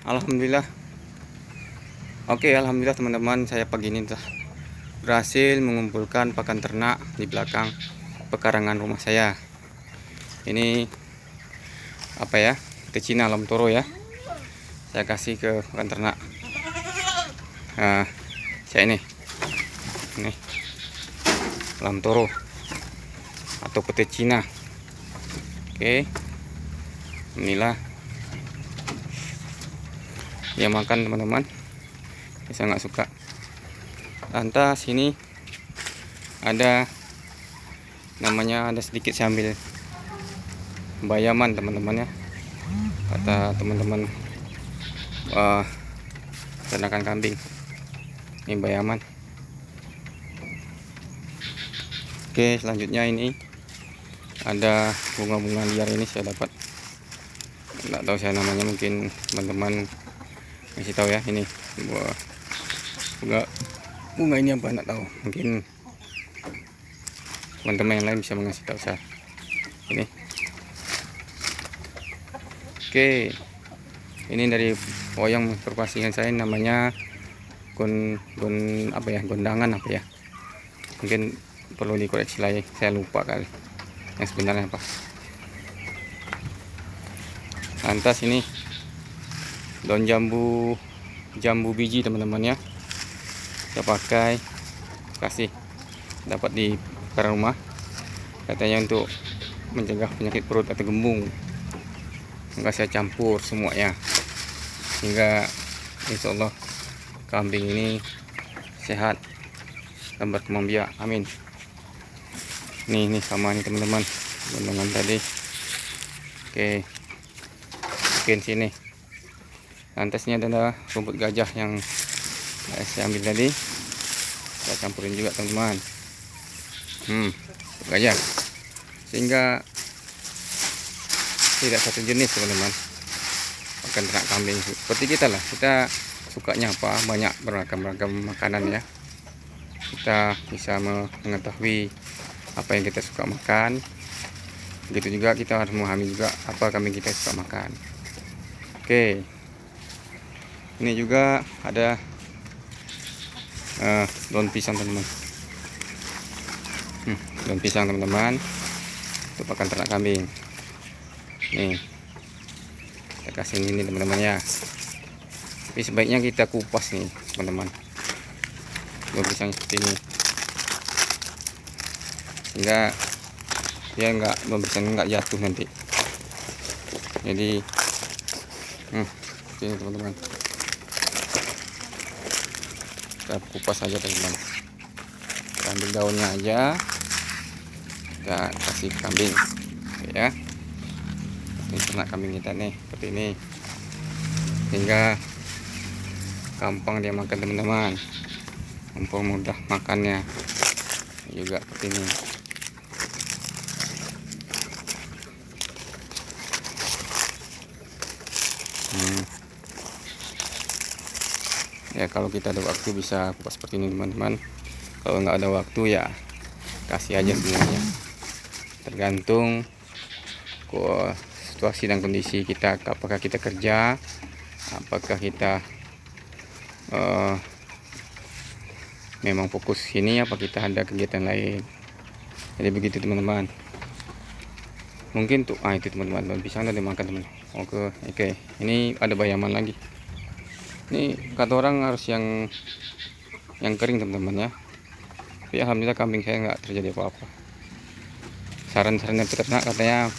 Alhamdulillah. Oke, alhamdulillah teman-teman, saya pagi ini telah berhasil mengumpulkan pakan ternak di belakang pekarangan rumah saya. Ini apa ya? Betina lam toro ya. Saya kasih ke pakan ternak. Nah, saya ini lam toro atau betina. Oke, inilah dia makan teman-teman. Saya nggak suka. Lantas ini ada namanya, ada sedikit saya ambil bayaman teman-teman ya, kata teman-teman ternakan kambing. Ini bayaman. Oke, selanjutnya ini ada bunga-bunga liar. Ini saya dapat, nggak tahu saya namanya, mungkin teman-teman masih tahu ya. Ini bunga ini apa nggak tahu, mungkin teman-teman yang lain bisa mengasih tahu saya. Ini oke, ini dari wayang perpasingan saya, namanya gondangan apa ya, mungkin perlu dikoreksi lagi, saya lupa kali yang sebenarnya apa. Lantas ini daun jambu biji teman-teman ya, saya pakai, kasih, dapat di pekarangan rumah, katanya untuk mencegah penyakit perut atau gembung. Enggak, saya campur semuanya hingga insya Allah kambing ini sehat dan berkembang biak, amin. Ini sama nih teman-teman, gondongan tadi. Oke, mungkin sini. Lantasnya adalah rumput gajah yang saya ambil tadi, saya campurin juga teman-teman. Gajah, sehingga tidak satu jenis teman-teman pakan ternak kambing. Seperti kita lah, kita sukanya apa, banyak beragam makanan ya. Kita bisa mengetahui apa yang kita suka makan. Begitu juga kita harus memahami juga apa kambing kita suka makan. Oke, ini juga ada daun pisang teman-teman. Daun pisang teman-teman untuk pakan ternak kambing. Nih, kita kasih ini teman-teman ya. Tapi sebaiknya kita kupas nih teman-teman, daun pisang seperti ini, sehingga dia daun pisang nggak jatuh nanti. Jadi ini teman-teman, kita kupas aja teman-teman. Kita ambil daunnya aja, kita kasih kambing. Oke ya, ini ternak kambing kita nih seperti ini, sehingga gampang dia makan teman-teman, mudah makannya juga seperti ini. Ya, kalau kita ada waktu bisa kupas seperti ini teman-teman. Kalau nggak ada waktu ya kasih aja semuanya, tergantung situasi dan kondisi kita. Apakah kita kerja, apakah kita memang fokus sini, apa kita ada kegiatan lain. Jadi begitu teman-teman. Mungkin tuh itu teman-teman, daun pisang udah dimakan teman. Oke, ini ada bayaman lagi. Ini kata orang harus yang kering teman-teman ya. Tapi alhamdulillah kambing saya nggak terjadi apa-apa. Saran-saran dari peternak katanya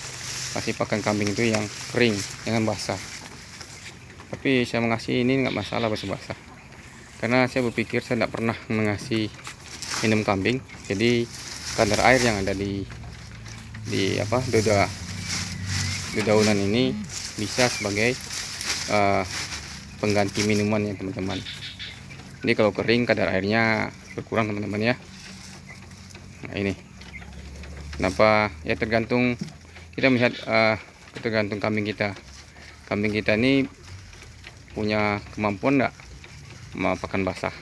kasih pakan kambing itu yang kering, jangan basah. Tapi saya mengasih ini nggak masalah basah, karena saya berpikir saya tidak pernah mengasih minum kambing. Jadi kadar air yang ada di dedaunan ini bisa sebagai pengganti minuman ya teman-teman. Jadi kalau kering kadar airnya berkurang teman-teman ya. Nah ini kenapa ya, tergantung kita melihat tergantung kambing kita. Kambing kita ini punya kemampuan enggak pakan basah.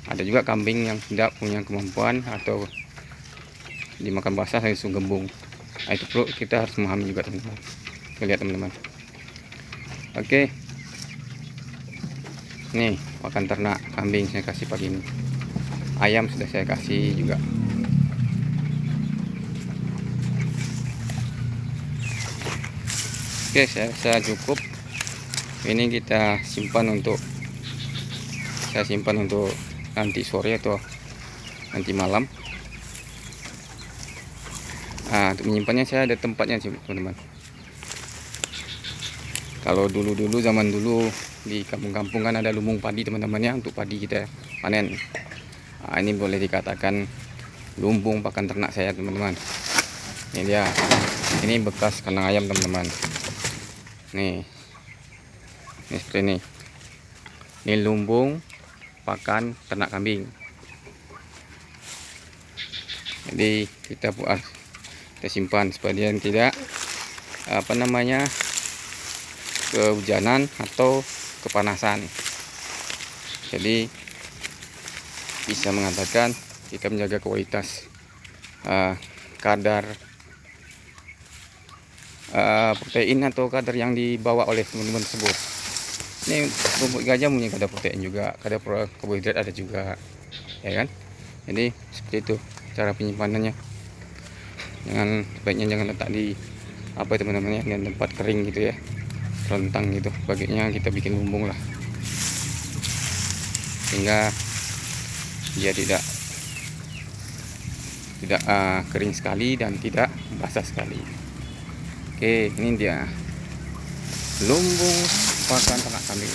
Ada juga kambing yang tidak punya kemampuan atau dimakan basah langsung gembung. Nah, itu perlu kita harus memahami juga teman-teman. Lihat teman-teman. Oke, Nih pakan ternak kambing saya kasih pagi ini. Ayam sudah saya kasih juga. Oke, saya cukup. Ini kita simpan untuk nanti sore atau nanti malam. Nah, untuk menyimpannya saya ada tempatnya sih teman-teman. Kalau zaman dulu di kampung-kampung kan ada lumbung padi teman-teman ya, untuk padi kita panen. Nah, ini boleh dikatakan lumbung pakan ternak saya teman-teman. Ini dia, ini bekas kandang ayam teman-teman. Nih seperti ini. Ini lumbung pakan ternak kambing. Jadi kita simpan supaya dia tidak kehujanan atau kepanasan. Jadi bisa mengatakan kita menjaga kualitas kadar protein atau kadar yang dibawa oleh teman-teman tersebut. Ini bubuk gajah punya kadar protein juga, kadar karbohidrat ada juga, ya kan? Jadi seperti itu cara penyimpanannya. Sebaiknya jangan letak di teman-teman ya, di tempat kering gitu ya, rentang gitu. Baginya kita bikin lumbung lah, sehingga dia tidak kering sekali dan tidak basah sekali. Oke, ini dia lumbung pakan ternak kambing.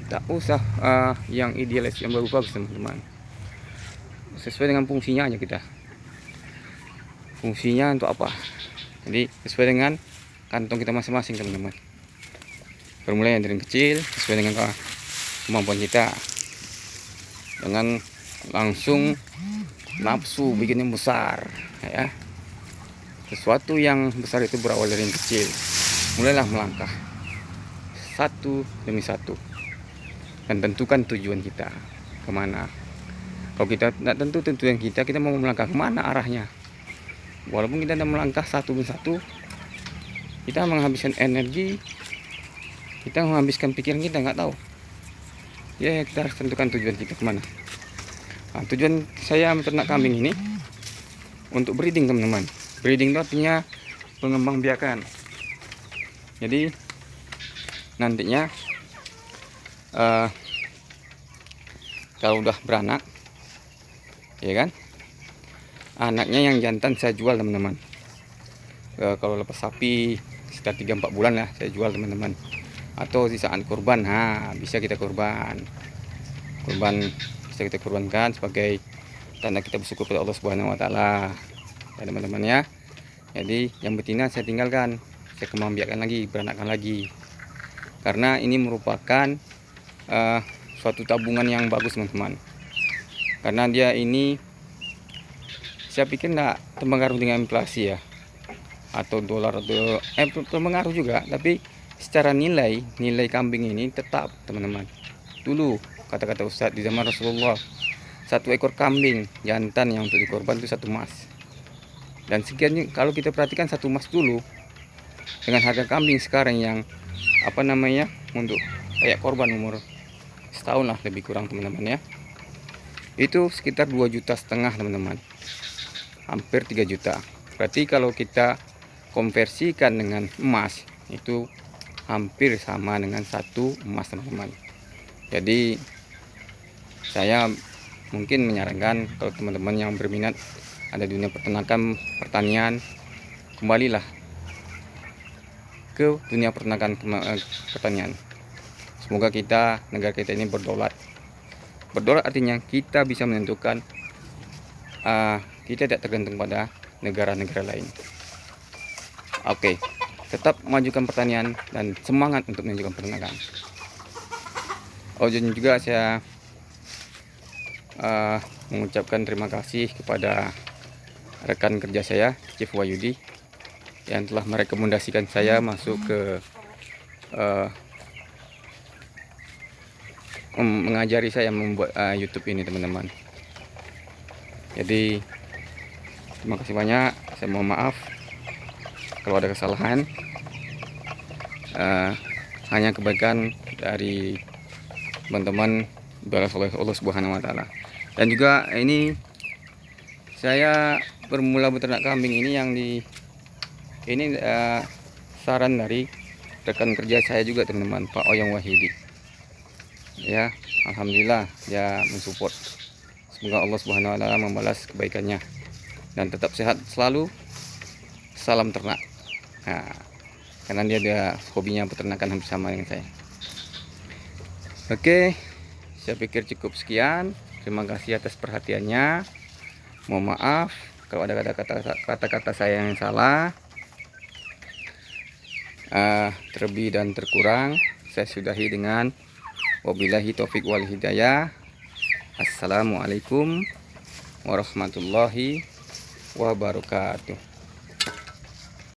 Tak usah yang idealis, yang bagus teman-teman. Sesuai dengan fungsinya aja kita. Fungsinya untuk apa? Jadi sesuai dengan kantong kita masing-masing teman-teman. Bermulai dari yang kecil sesuai dengan kemampuan kita. Jangan langsung nafsu bikin yang besar, ya. Sesuatu yang besar itu berawal dari yang kecil. Mulailah melangkah satu demi satu dan tentukan tujuan kita kemana. Kalau kita tidak tentu tujuan kita mau melangkah kemana arahnya. Walaupun kita tidak melangkah satu demi satu, kita menghabiskan energi, kita menghabiskan pikiran kita, nggak tahu. Ya, kita harus tentukan tujuan kita kemana. Nah, tujuan saya menternak kambing ini untuk breeding teman-teman. Breeding itu artinya pengembang biakan. Jadi nantinya kalau udah beranak, ya kan, anaknya yang jantan saya jual teman-teman. Kalau lepas sapi sekitar 3-4 bulan lah saya jual teman-teman. Atau sisaan kurban, bisa kita kurban bisa kita kurbankan sebagai tanda kita bersyukur pada Allah Subhanahu Wa Taala, ya teman-teman ya. Jadi yang betina saya tinggalkan, saya kembang biakan lagi, beranakkan lagi, karena ini merupakan suatu tabungan yang bagus teman-teman. Karena dia ini saya pikir tidak terpengaruh dengan inflasi ya, atau dolar atau terpengaruh juga, tapi secara nilai kambing ini tetap teman-teman. Dulu kata-kata Ustadz di zaman Rasulullah, satu ekor kambing jantan yang untuk dikorban itu 1 emas. Dan sekian kalau kita perhatikan 1 emas dulu dengan harga kambing sekarang yang untuk kayak korban umur setahun lah lebih kurang teman-teman ya, itu sekitar 2,5 juta teman-teman, hampir 3 juta. Berarti kalau kita konversikan dengan emas itu hampir sama dengan 1 emas teman-teman. Jadi saya mungkin menyarankan kalau teman-teman yang berminat ada di dunia pertanian, kembalilah ke dunia pertanian. Semoga negara kita ini berdaulat. Berdaulat artinya kita bisa menentukan, kita tidak tergantung pada negara-negara lain. Oke, tetap majukan pertanian dan semangat untuk menunjukkan peternakan. Dan juga saya mengucapkan terima kasih kepada rekan kerja saya, Chief Wahyudi, yang telah merekomendasikan saya masuk ke mengajari saya membuat YouTube ini teman-teman. Jadi terima kasih banyak. Saya mohon maaf kalau ada kesalahan. hanya kebaikan dari teman-teman balas oleh Allah Subhanahu wa taala. Dan juga ini saya bermula beternak kambing ini yang di ini saran dari rekan kerja saya juga teman-teman, Pak Oyong Wahidi. Ya, alhamdulillah dia mensupport. Semoga Allah Subhanahu wa taala membalas kebaikannya dan tetap sehat selalu. Salam ternak. Nah, karena dia ada hobinya peternakan hampir sama dengan saya. Oke, saya pikir cukup sekian. Terima kasih atas perhatiannya. Mohon maaf kalau ada kata-kata saya yang salah, terlebih dan terkurang. Saya sudahi dengan wabillahi taufik wal hidayah. Assalamualaikum warahmatullahi wabarakatuh.